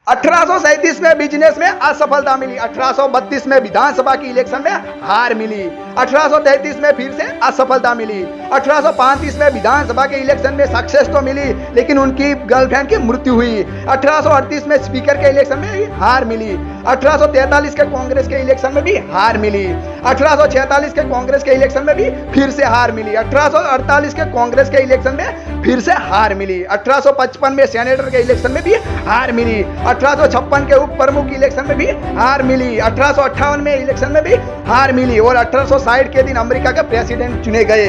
1837 में बिजनेस में असफलता मिली, 1832 में विधानसभा की इलेक्शन में हार मिली, 1833 में फिर से असफलता मिली, 1835 में विधानसभा के इलेक्शन में सक्सेस तो मिली लेकिन उनकी गर्लफ्रेंड की मृत्यु हुई, 1838 में स्पीकर के इलेक्शन में भी हार मिली, 1843 के कांग्रेस के इलेक्शन में भी हार मिली, 1846 के कांग्रेस के इलेक्शन में भी फिर से हार मिली, 1848 के कांग्रेस के इलेक्शन में फिर से हार मिली, 1855 में सेनेटर के इलेक्शन में भी हार मिली, 1856 के उप प्रमुख इलेक्शन में भी हार मिली, 1858 में इलेक्शन में भी हार मिली और 1860 के दिन अमेरिका के प्रेसिडेंट चुने गए।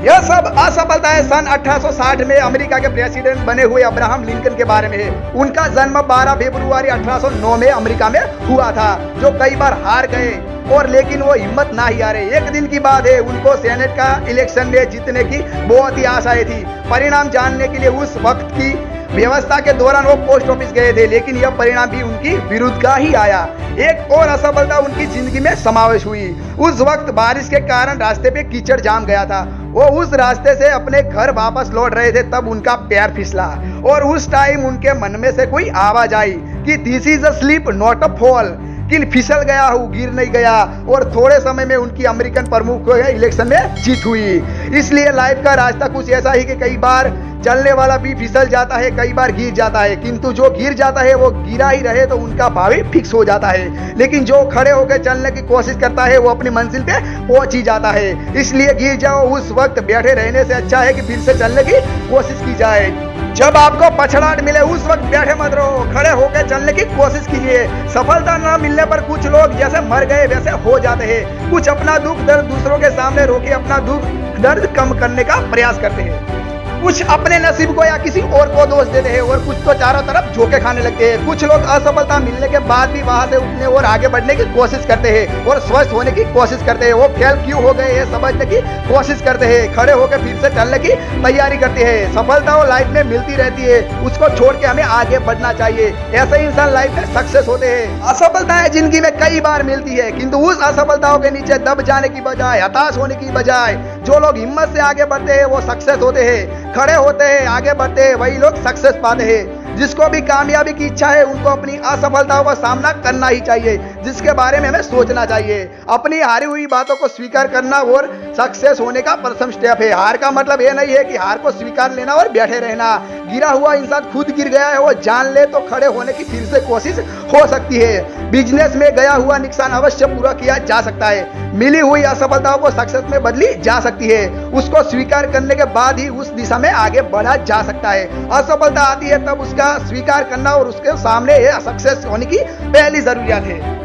यह सब असफलताएं सन 1860 में अमेरिका के प्रेसिडेंट बने हुए अब्राहम लिंकन के बारे में है। उनका जन्म 12 फरवरी 1809 में अमेरिका में हुआ था, जो कई बार हार गए और लेकिन वो हिम्मत ना ही हारे। एक दिन की बात है, उनको सेनेट का इलेक्शन में जीतने की बहुत ही आशाएं थी। परिणाम जानने के लिए उस वक्त की व्यवस्था के दौरान वो पोस्ट ऑफिस गए थे, लेकिन यह परिणाम भी उनकी विरुद्ध का ही आया। एक और असफलता उनकी जिंदगी में समावेश हुई। उस वक्त बारिश के कारण रास्ते पे कीचड़ जाम गया था। वो उस रास्ते से अपने घर वापस लौट रहे थे, तब उनका पैर फिसला और उस टाइम उनके मन में से कोई आवाज आई कि this is a slip not a fall, कि फिसल गया हूँ, गिर नहीं गया। और थोड़े समय में उनकी अमेरिकन प्रमुख इलेक्शन में जीत हुई। इसलिए लाइफ का रास्ता कुछ ऐसा ही कि कई बार चलने वाला भी फिसल जाता है, कई बार गिर जाता है, किंतु जो गिर जाता है वो गिरा ही रहे तो उनका भावी फिक्स हो जाता है। लेकिन जो खड़े होकर चलने की कोशिश करता है वो अपनी मंजिल पे पहुंच ही जाता है। इसलिए गिर जाओ उस वक्त बैठे रहने से अच्छा है कि फिर से चलने की कोशिश की जाए। जब आपको पछड़ाहट मिले उस वक्त बैठे मत रहो, खड़े होकर चलने की कोशिश कीजिए। सफलता न मिलने पर कुछ लोग जैसे मर गए वैसे हो जाते हैं। कुछ अपना दुख दर्द दूसरों के सामने रोके अपना दुख दर्द कम करने का प्रयास करते हैं। कुछ अपने नसीब को या किसी और को दोष देते हैं और कुछ तो चारों तरफ झोंके खाने लगते हैं। कुछ लोग असफलता मिलने के बाद भी वहां से उठने और आगे बढ़ने की कोशिश करते हैं और स्वस्थ होने की कोशिश करते हैं। वो फेल क्यों हो गए ये समझने की कोशिश करते हैं, खड़े होकर फिर से चलने की तैयारी करते हैं। सफलता वो लाइफ में मिलती रहती है, उसको छोड़ के हमें आगे बढ़ना चाहिए। ऐसे ही इंसान लाइफ में सक्सेस होते हैं। असफलताएं जिंदगी में कई बार मिलती है, किंतु उस असफलताओं के नीचे दब जाने की बजाय, हताश होने की बजाय जो लोग हिम्मत से आगे बढ़ते हैं वो सक्सेस होते हैं। खड़े होते हैं, आगे बढ़ते हैं, वही लोग सक्सेस पाते हैं। जिसको भी कामयाबी की इच्छा है उनको अपनी असफलताओं का सामना करना ही चाहिए, जिसके बारे में हमें सोचना चाहिए। अपनी हारी हुई बातों को स्वीकार करना और सक्सेस होने का प्रथम स्टेप है। हार का मतलब ये नहीं है कि हार को स्वीकार लेना और बैठे रहना। गिरा हुआ इंसान खुद गिर गया है, वो जान ले तो खड़े होने की फिर से कोशिश हो सकती है। बिजनेस में गया हुआ नुकसान अवश्य पूरा किया जा सकता है। मिली हुई असफलताओं को सक्सेस में बदली जा सकती है। उसको स्वीकार करने के बाद ही उस दिशा में आगे बढ़ा जा सकता है। असफलता आती है तब उसका स्वीकार करना और उसके सामने सक्सेस होने की पहली जरूरियत है।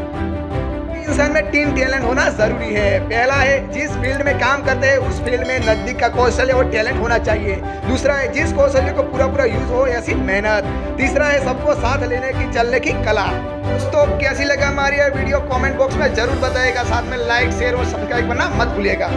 इंसान में 3 टैलेंट होना जरूरी है। पहला है जिस फील्ड में काम करते हैं उस फील्ड में नजदीक का कौशल्य और टैलेंट होना चाहिए। दूसरा है जिस कौशल्य को पूरा यूज हो ऐसी मेहनत। तीसरा है सबको साथ लेने की चलने की कला। दोस्तों कैसी लगा हमारी यह वीडियो कमेंट बॉक्स में जरूर बताइएगा। साथ में लाइक शेयर और सब्सक्राइब करना मत भूलिएगा।